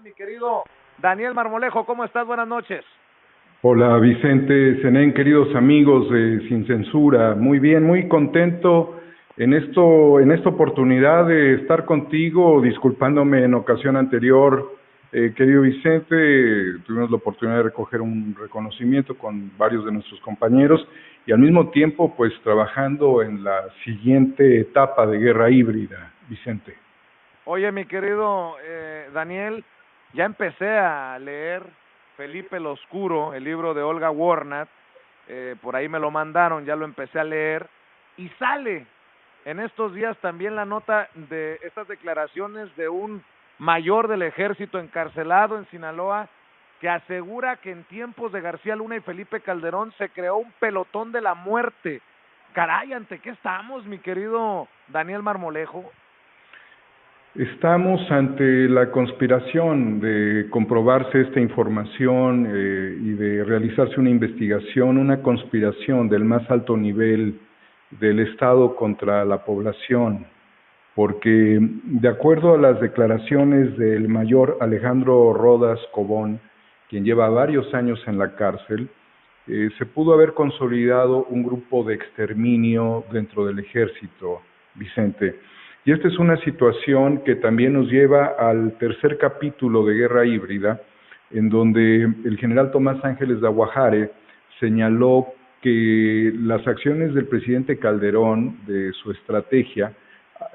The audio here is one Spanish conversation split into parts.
Mi querido Daniel Marmolejo, ¿cómo estás? Buenas noches. Hola Vicente Senén, queridos amigos de Sin Censura, muy bien, muy contento en esta oportunidad de estar contigo, disculpándome en ocasión anterior, querido Vicente, tuvimos la oportunidad de recoger un reconocimiento con varios de nuestros compañeros y al mismo tiempo pues trabajando en la siguiente etapa de guerra híbrida, Vicente. Oye, mi querido Daniel, ya empecé a leer Felipe el Oscuro, el libro de Olga Warnat, por ahí me lo mandaron, ya lo empecé a leer, y sale en estos días también la nota de estas declaraciones de un mayor del ejército encarcelado en Sinaloa, que asegura que en tiempos de García Luna y Felipe Calderón se creó un pelotón de la muerte. Caray, ¿ante qué estamos, mi querido Daniel Marmolejo? Estamos ante la conspiración de comprobarse esta información y de realizarse una investigación, una conspiración del más alto nivel del Estado contra la población, porque de acuerdo a las declaraciones del mayor Alejandro Rodas Cobón, quien lleva varios años en la cárcel, se pudo haber consolidado un grupo de exterminio dentro del ejército, Vicente. Y esta es una situación que también nos lleva al tercer capítulo de Guerra Híbrida, en donde el general Tomás Ángeles de Aguajare señaló que las acciones del presidente Calderón, de su estrategia,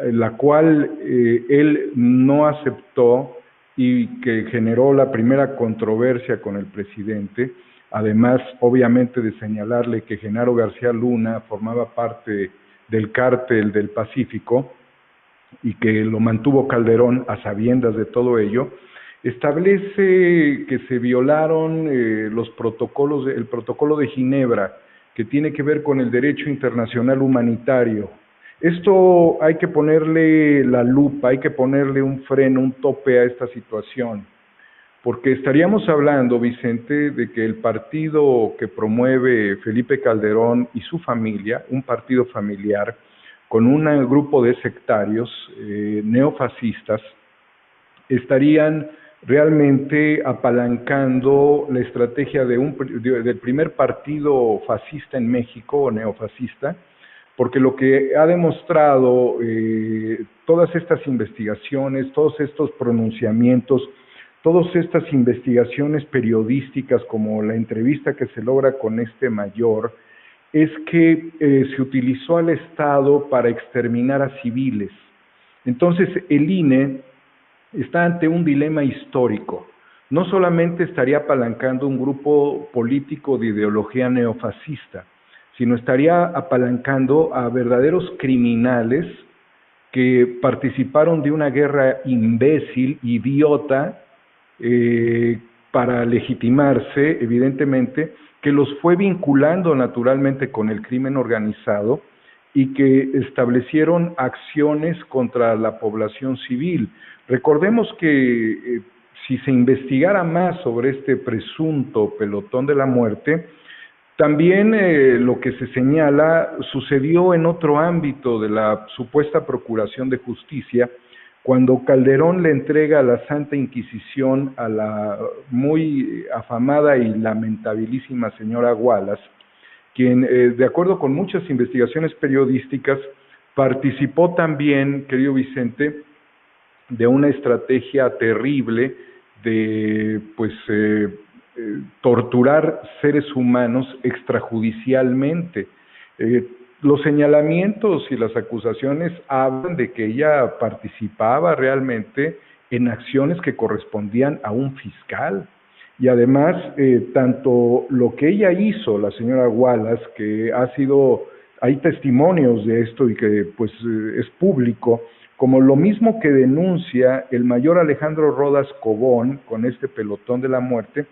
la cual él no aceptó y que generó la primera controversia con el presidente, además obviamente de señalarle que Genaro García Luna formaba parte del cártel del Pacífico y que lo mantuvo Calderón a sabiendas de todo ello, establece que se violaron el protocolo de Ginebra, que tiene que ver con el derecho internacional humanitario. Esto hay que ponerle la lupa, hay que ponerle un freno, un tope a esta situación, porque estaríamos hablando, Vicente, de que el partido que promueve Felipe Calderón y su familia, un partido familiar, con un grupo de sectarios neofascistas, estarían realmente apalancando la estrategia del primer partido fascista en México, o neofascista, porque lo que ha demostrado todas estas investigaciones, todos estos pronunciamientos, todas estas investigaciones periodísticas, como la entrevista que se logra con este mayor, es que se utilizó al Estado para exterminar a civiles. Entonces, el INE está ante un dilema histórico. No solamente estaría apalancando un grupo político de ideología neofascista, sino estaría apalancando a verdaderos criminales que participaron de una guerra imbécil, idiota, para legitimarse, evidentemente, que los fue vinculando naturalmente con el crimen organizado y que establecieron acciones contra la población civil. Recordemos que si se investigara más sobre este presunto pelotón de la muerte, también lo que se señala sucedió en otro ámbito de la supuesta procuración de justicia, cuando Calderón le entrega a la Santa Inquisición a la muy afamada y lamentabilísima señora Wallace, quien, de acuerdo con muchas investigaciones periodísticas, participó también, querido Vicente, de una estrategia terrible de torturar seres humanos extrajudicialmente. Los señalamientos y las acusaciones hablan de que ella participaba realmente en acciones que correspondían a un fiscal. Y además, tanto lo que ella hizo, la señora Wallace, que hay testimonios de esto y que pues es público, como lo mismo que denuncia el mayor Alejandro Rodas Cobón con este pelotón de la muerte,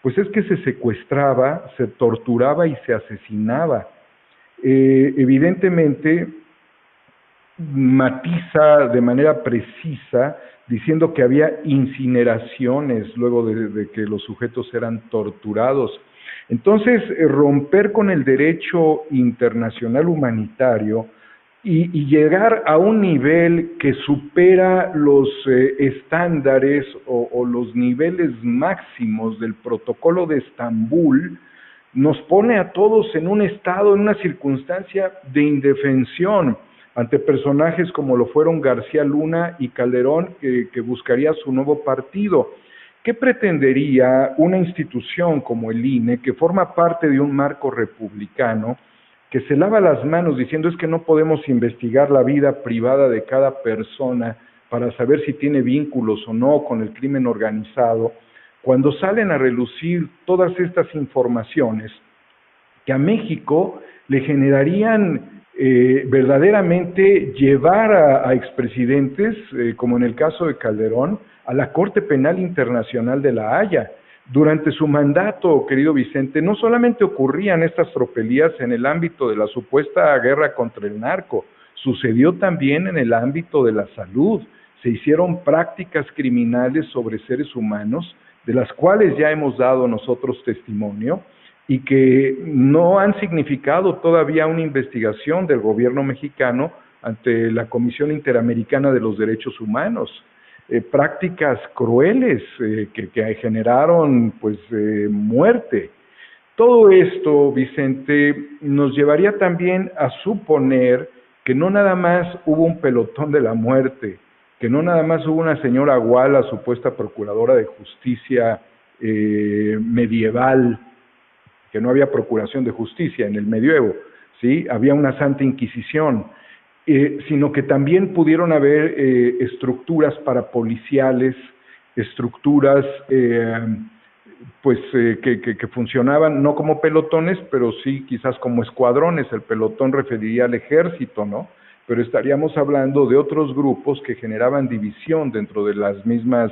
pues es que se secuestraba, se torturaba y se asesinaba. Evidentemente, matiza de manera precisa diciendo que había incineraciones luego de que los sujetos eran torturados. Entonces, romper con el derecho internacional humanitario y llegar a un nivel que supera los estándares o los niveles máximos del protocolo de Estambul, nos pone a todos en un estado, en una circunstancia de indefensión ante personajes como lo fueron García Luna y Calderón, que buscaría su nuevo partido. ¿Qué pretendería una institución como el INE, que forma parte de un marco republicano, que se lava las manos diciendo es que no podemos investigar la vida privada de cada persona para saber si tiene vínculos o no con el crimen organizado, cuando salen a relucir todas estas informaciones que a México le generarían verdaderamente llevar a expresidentes, como en el caso de Calderón, a la Corte Penal Internacional de La Haya? Durante su mandato, querido Vicente, no solamente ocurrían estas tropelías en el ámbito de la supuesta guerra contra el narco, sucedió también en el ámbito de la salud. Se hicieron prácticas criminales sobre seres humanos, de las cuales ya hemos dado nosotros testimonio, y que no han significado todavía una investigación del gobierno mexicano ante la Comisión Interamericana de los Derechos Humanos. Prácticas crueles que generaron pues muerte. Todo esto, Vicente, nos llevaría también a suponer que no nada más hubo un pelotón de la muerte, que no nada más hubo una señora Guala, supuesta procuradora de justicia medieval, que no había procuración de justicia en el medioevo, ¿sí? Había una santa inquisición, sino que también pudieron haber estructuras parapoliciales, estructuras que funcionaban no como pelotones, pero sí quizás como escuadrones. El pelotón referiría al ejército, ¿no? Pero estaríamos hablando de otros grupos que generaban división dentro de las mismas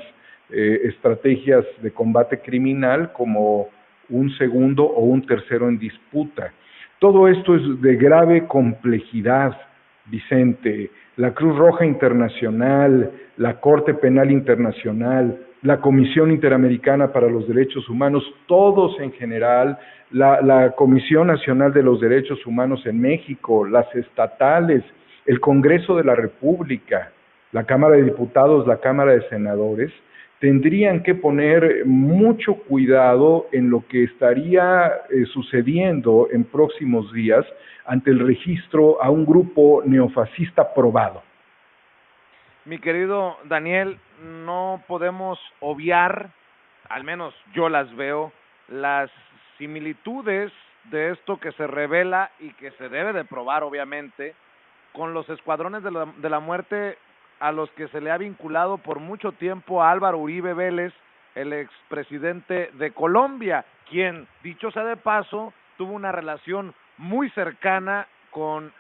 estrategias de combate criminal, como un segundo o un tercero en disputa. Todo esto es de grave complejidad, Vicente. La Cruz Roja Internacional, la Corte Penal Internacional, la Comisión Interamericana para los Derechos Humanos, todos en general, la Comisión Nacional de los Derechos Humanos en México, las estatales, el Congreso de la República, la Cámara de Diputados, la Cámara de Senadores, tendrían que poner mucho cuidado en lo que estaría sucediendo en próximos días ante el registro a un grupo neofascista probado. Mi querido Daniel, no podemos obviar, al menos yo las veo, las similitudes de esto que se revela y que se debe de probar, obviamente, con los escuadrones de la muerte a los que se le ha vinculado por mucho tiempo a Álvaro Uribe Vélez, el expresidente de Colombia, quien, dicho sea de paso, tuvo una relación muy cercana con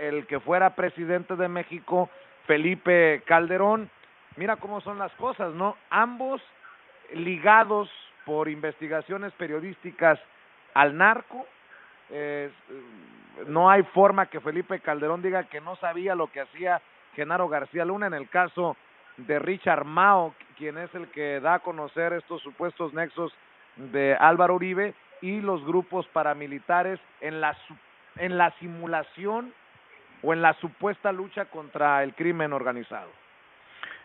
el que fuera presidente de México, Felipe Calderón. Mira cómo son las cosas, ¿no? Ambos ligados por investigaciones periodísticas al narco. No hay forma que Felipe Calderón diga que no sabía lo que hacía Genaro García Luna. En el caso de Richard Mao, quien es el que da a conocer estos supuestos nexos de Álvaro Uribe y los grupos paramilitares en la simulación o en la supuesta lucha contra el crimen organizado.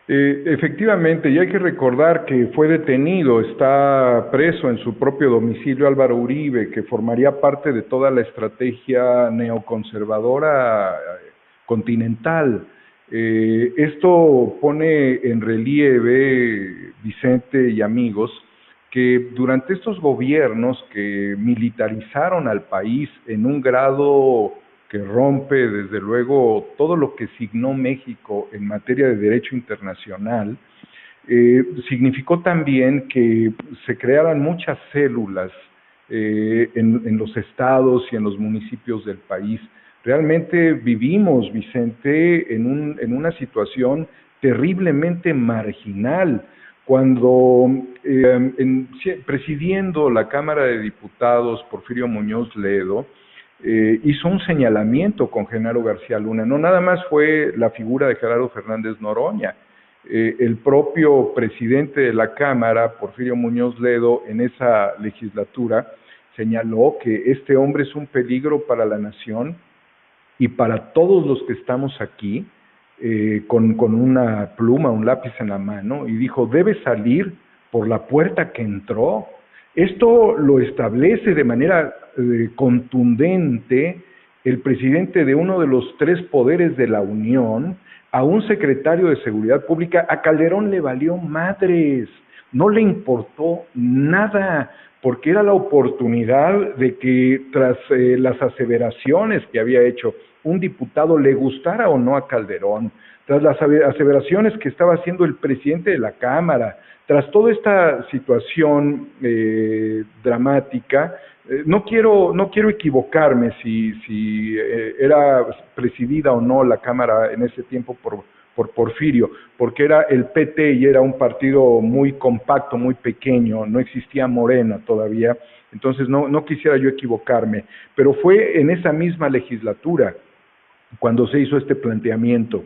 Efectivamente, y hay que recordar que fue detenido, está preso en su propio domicilio Álvaro Uribe, que formaría parte de toda la estrategia neoconservadora continental. Esto pone en relieve, Vicente y amigos, que durante estos gobiernos que militarizaron al país en un grado que rompe desde luego todo lo que signó México en materia de derecho internacional, significó también que se crearan muchas células en los estados y en los municipios del país. Realmente vivimos, Vicente, en una situación terriblemente marginal. Cuando presidiendo la Cámara de Diputados, Porfirio Muñoz Ledo hizo un señalamiento con Genaro García Luna. No nada más fue la figura de Gerardo Fernández Noroña. El propio presidente de la Cámara, Porfirio Muñoz Ledo, en esa legislatura, señaló que este hombre es un peligro para la nación y para todos los que estamos aquí, con una pluma, un lápiz en la mano, y dijo, debe salir por la puerta que entró. Esto lo establece de manera contundente el presidente de uno de los tres poderes de la Unión, a un secretario de Seguridad Pública. A Calderón le valió madres, no le importó nada, porque era la oportunidad de que tras las aseveraciones que había hecho un diputado, le gustara o no a Calderón, tras las aseveraciones que estaba haciendo el presidente de la Cámara, tras toda esta situación dramática, no quiero equivocarme si era presidida o no la Cámara en ese tiempo por Porfirio, porque era el PT y era un partido muy compacto, muy pequeño, no existía Morena todavía, entonces no quisiera yo equivocarme, pero fue en esa misma legislatura cuando se hizo este planteamiento.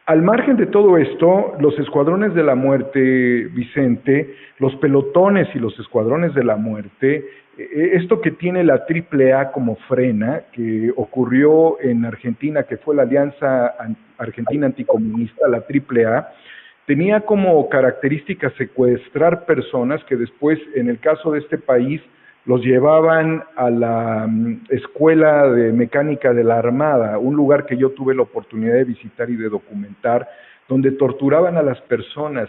Al margen de todo esto, los escuadrones de la muerte, Vicente, los pelotones y los escuadrones de la muerte, esto que tiene la AAA como frena, que ocurrió en Argentina, que fue la Alianza Argentina Anticomunista, la AAA, tenía como característica secuestrar personas que después, en el caso de este país, los llevaban a la Escuela de Mecánica de la Armada, un lugar que yo tuve la oportunidad de visitar y de documentar, donde torturaban a las personas,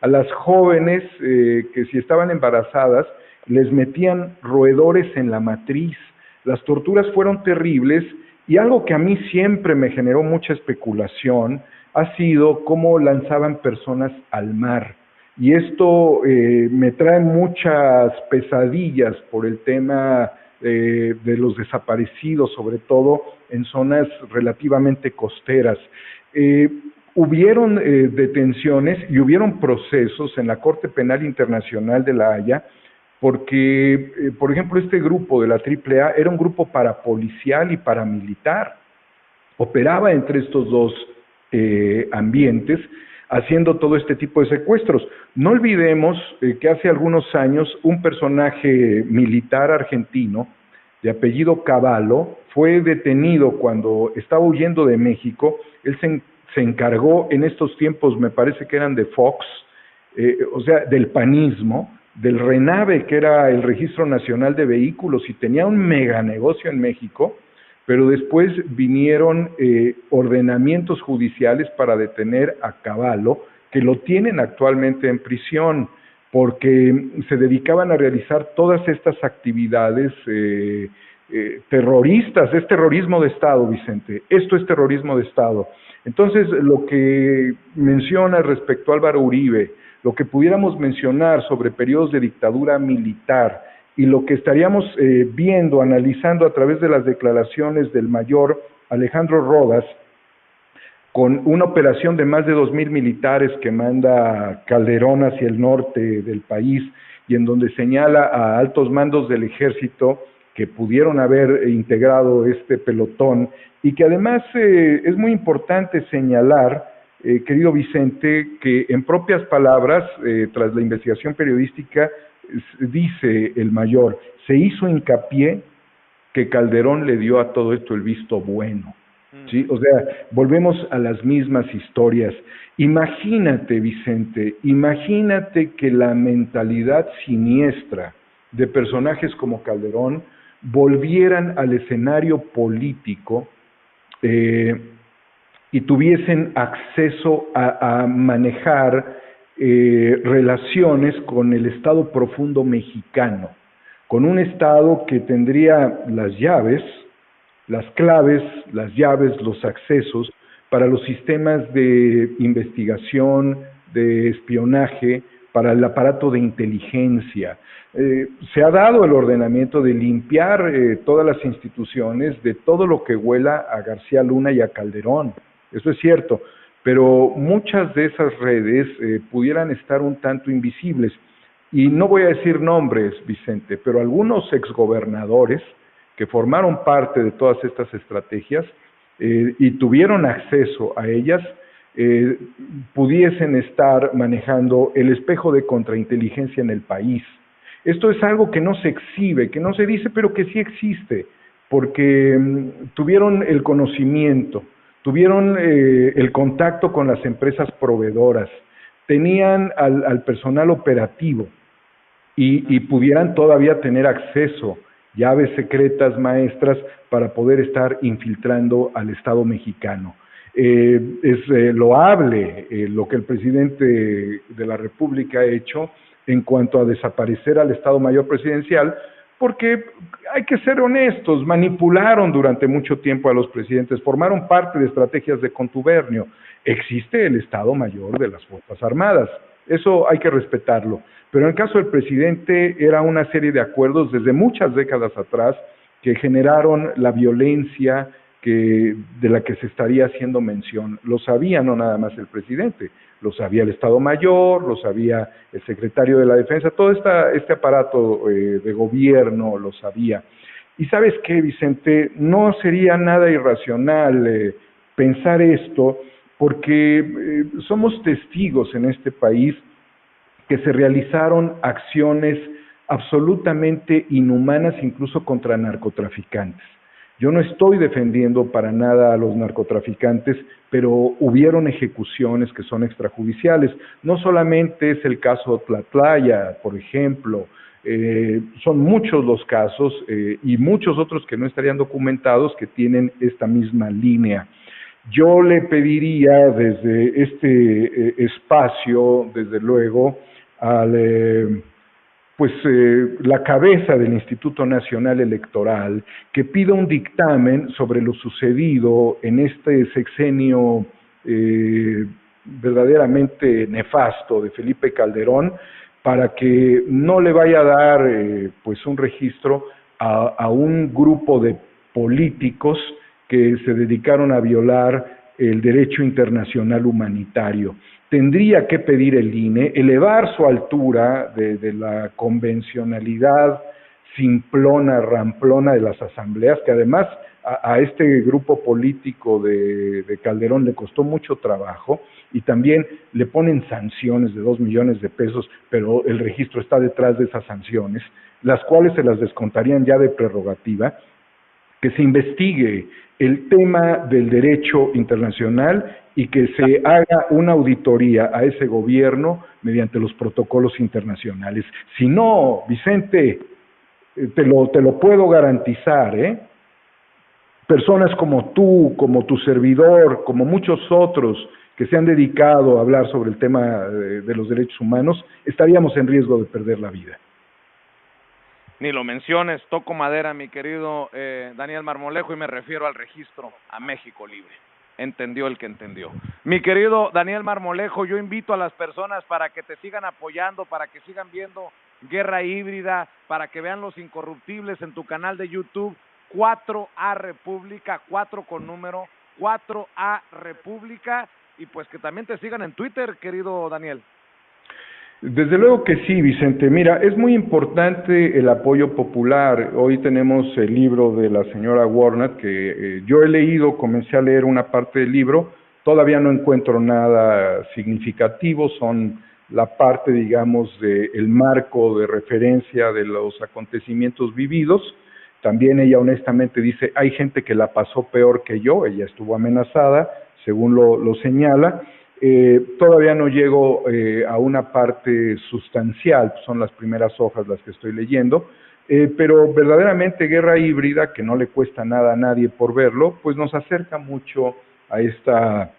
a las jóvenes que si estaban embarazadas, les metían roedores en la matriz. Las torturas fueron terribles y algo que a mí siempre me generó mucha especulación ha sido cómo lanzaban personas al mar. Y esto me trae muchas pesadillas por el tema de los desaparecidos, sobre todo en zonas relativamente costeras. Hubieron detenciones y hubieron procesos en la Corte Penal Internacional de La Haya, porque, por ejemplo, este grupo de la AAA era un grupo parapolicial y paramilitar. Operaba entre estos dos ambientes, haciendo todo este tipo de secuestros. No olvidemos que hace algunos años un personaje militar argentino de apellido Cavallo fue detenido cuando estaba huyendo de México. Él se encargó en estos tiempos, me parece que eran de Fox, o sea, del panismo, del RENAVE, que era el Registro Nacional de Vehículos, y tenía un mega negocio en México, pero después vinieron ordenamientos judiciales para detener a Cavallo, que lo tienen actualmente en prisión, porque se dedicaban a realizar todas estas actividades terroristas. Es terrorismo de Estado, Vicente, esto es terrorismo de Estado. Entonces, lo que menciona respecto a Álvaro Uribe, lo que pudiéramos mencionar sobre periodos de dictadura militar, y lo que estaríamos viendo, analizando a través de las declaraciones del mayor Alejandro Rodas, con una operación de más de 2,000 militares que manda Calderón hacia el norte del país, y en donde señala a altos mandos del ejército que pudieron haber integrado este pelotón, y que además es muy importante señalar, querido Vicente, que en propias palabras, tras la investigación periodística, dice el mayor, se hizo hincapié que Calderón le dio a todo esto el visto bueno, ¿sí? O sea, volvemos a las mismas historias. Imagínate, Vicente, imagínate que la mentalidad siniestra de personajes como Calderón volvieran al escenario político y tuviesen acceso a manejar relaciones con el Estado profundo mexicano, con un Estado que tendría las llaves, las claves, las llaves, los accesos para los sistemas de investigación, de espionaje, para el aparato de inteligencia. Se ha dado el ordenamiento de limpiar todas las instituciones de todo lo que huela a García Luna y a Calderón, eso es cierto, pero muchas de esas redes pudieran estar un tanto invisibles. Y no voy a decir nombres, Vicente, pero algunos exgobernadores que formaron parte de todas estas estrategias y tuvieron acceso a ellas, pudiesen estar manejando el espejo de contrainteligencia en el país. Esto es algo que no se exhibe, que no se dice, pero que sí existe. porque tuvieron el conocimiento, tuvieron el contacto con las empresas proveedoras, tenían al personal operativo y pudieran todavía tener acceso, llaves secretas maestras para poder estar infiltrando al Estado mexicano. Es loable lo que el presidente de la República ha hecho en cuanto a desaparecer al Estado Mayor Presidencial, porque hay que ser honestos, manipularon durante mucho tiempo a los presidentes, formaron parte de estrategias de contubernio. Existe el Estado Mayor de las Fuerzas Armadas, eso hay que respetarlo, pero en el caso del presidente era una serie de acuerdos desde muchas décadas atrás que generaron la violencia de la que se estaría haciendo mención. Lo sabía no nada más el presidente, lo sabía el Estado Mayor, lo sabía el secretario de la Defensa, todo este aparato de gobierno lo sabía. Y ¿sabes qué, Vicente? No sería nada irracional pensar esto, porque somos testigos en este país que se realizaron acciones absolutamente inhumanas, incluso contra narcotraficantes. Yo no estoy defendiendo para nada a los narcotraficantes, pero hubieron ejecuciones que son extrajudiciales. No solamente es el caso Tlatlaya, por ejemplo, son muchos los casos y muchos otros que no estarían documentados que tienen esta misma línea. Yo le pediría desde este espacio, desde luego, la cabeza del Instituto Nacional Electoral, que pida un dictamen sobre lo sucedido en este sexenio verdaderamente nefasto de Felipe Calderón, para que no le vaya a dar un registro a un grupo de políticos que se dedicaron a violar el derecho internacional humanitario. Tendría que pedir el INE, elevar su altura de la convencionalidad simplona, ramplona de las asambleas, que además a este grupo político de Calderón le costó mucho trabajo, y también le ponen sanciones de 2 millones de pesos, pero el registro está detrás de esas sanciones, las cuales se las descontarían ya de prerrogativa. Que se investigue el tema del derecho internacional y que se haga una auditoría a ese gobierno mediante los protocolos internacionales. Si no, Vicente, te lo puedo garantizar, personas como tú, como tu servidor, como muchos otros que se han dedicado a hablar sobre el tema de los derechos humanos, estaríamos en riesgo de perder la vida. Ni lo menciones, toco madera, mi querido Daniel Marmolejo, y me refiero al registro a México Libre. Entendió el que entendió. Mi querido Daniel Marmolejo, yo invito a las personas para que te sigan apoyando, para que sigan viendo Guerra Híbrida, para que vean Los Incorruptibles en tu canal de YouTube, 4A República, 4 con número, 4A República, y pues que también te sigan en Twitter, querido Daniel. Desde luego que sí, Vicente. Mira, es muy importante el apoyo popular. Hoy tenemos el libro de la señora Warnock, que yo he leído, comencé a leer una parte del libro, todavía no encuentro nada significativo, son la parte, digamos, del marco de referencia de los acontecimientos vividos. También ella honestamente dice, hay gente que la pasó peor que yo, ella estuvo amenazada, según lo señala. Todavía no llego a una parte sustancial, son las primeras hojas las que estoy leyendo, pero verdaderamente Guerra Híbrida, que no le cuesta nada a nadie por verlo, pues nos acerca mucho a esta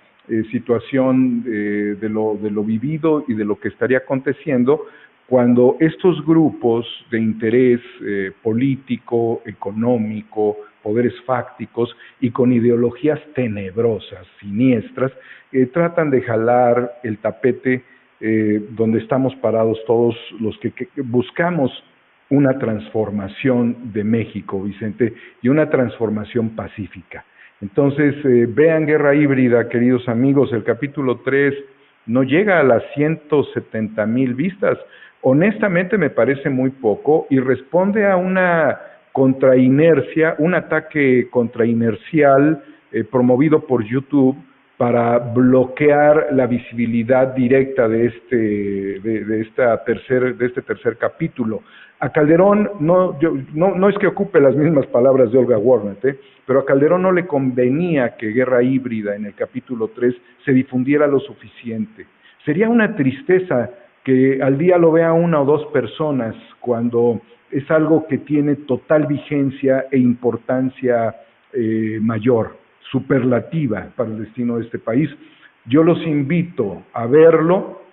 situación de lo vivido y de lo que estaría aconteciendo cuando estos grupos de interés político, económico, poderes fácticos y con ideologías tenebrosas, siniestras, tratan de jalar el tapete donde estamos parados todos los que buscamos una transformación de México, Vicente, y una transformación pacífica. Entonces, vean Guerra Híbrida, queridos amigos, el capítulo 3 no llega a las 170,000 vistas. Honestamente me parece muy poco y responde a una contrainercia, un ataque contrainercial promovido por YouTube, para bloquear la visibilidad directa de este tercer capítulo. A Calderón no es que ocupe las mismas palabras de Olga Warnert, pero a Calderón no le convenía que Guerra Híbrida en el capítulo 3 se difundiera lo suficiente. Sería una tristeza que al día lo vea una o dos personas cuando es algo que tiene total vigencia e importancia mayor, superlativa para el destino de este país. Yo los invito a verlo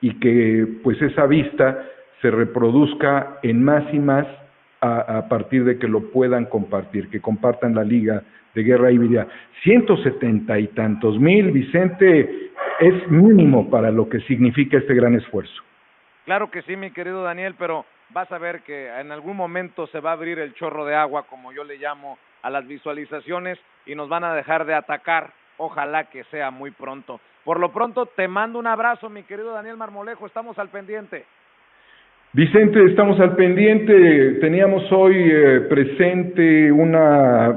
y que pues esa vista se reproduzca en más y más a partir de que lo puedan compartir, que compartan la Liga de Guerra Híbrida. 170 y tantos mil, Vicente, es mínimo para lo que significa este gran esfuerzo. Claro que sí, mi querido Daniel, pero vas a ver que en algún momento se va a abrir el chorro de agua, como yo le llamo a las visualizaciones, y nos van a dejar de atacar. Ojalá que sea muy pronto. Por lo pronto, te mando un abrazo, mi querido Daniel Marmolejo, estamos al pendiente. Vicente, estamos al pendiente. Teníamos hoy presente una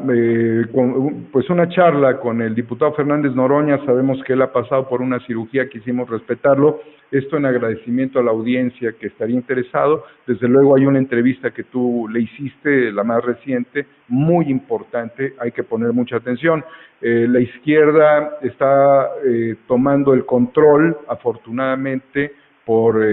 charla con el diputado Fernández Noroña. Sabemos que él ha pasado por una cirugía, quisimos respetarlo. Esto en agradecimiento a la audiencia que estaría interesado. Desde luego hay una entrevista que tú le hiciste, la más reciente, muy importante, hay que poner mucha atención. La izquierda está tomando el control, afortunadamente, por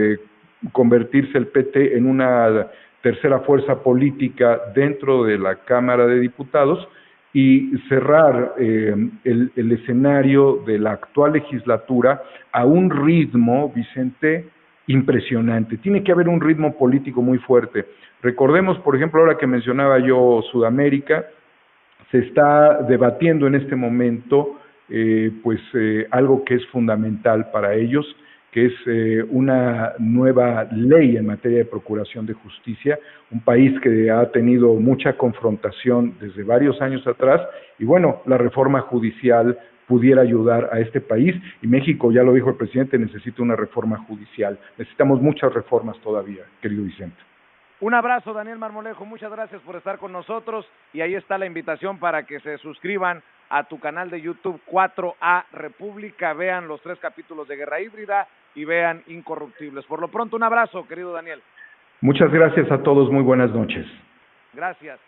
convertirse el PT en una tercera fuerza política dentro de la Cámara de Diputados y cerrar el escenario de la actual legislatura a un ritmo, Vicente, impresionante. Tiene que haber un ritmo político muy fuerte. Recordemos, por ejemplo, ahora que mencionaba yo Sudamérica, se está debatiendo en este momento algo que es fundamental para ellos, que es una nueva ley en materia de procuración de justicia, un país que ha tenido mucha confrontación desde varios años atrás, y bueno, la reforma judicial pudiera ayudar a este país, y México, ya lo dijo el presidente, necesita una reforma judicial. Necesitamos muchas reformas todavía, querido Vicente. Un abrazo, Daniel Marmolejo, muchas gracias por estar con nosotros, y ahí está la invitación para que se suscriban a tu canal de YouTube 4A República, vean los 3 capítulos de Guerra Híbrida y vean Incorruptibles. Por lo pronto, un abrazo, querido Daniel. Muchas gracias a todos, muy buenas noches. Gracias.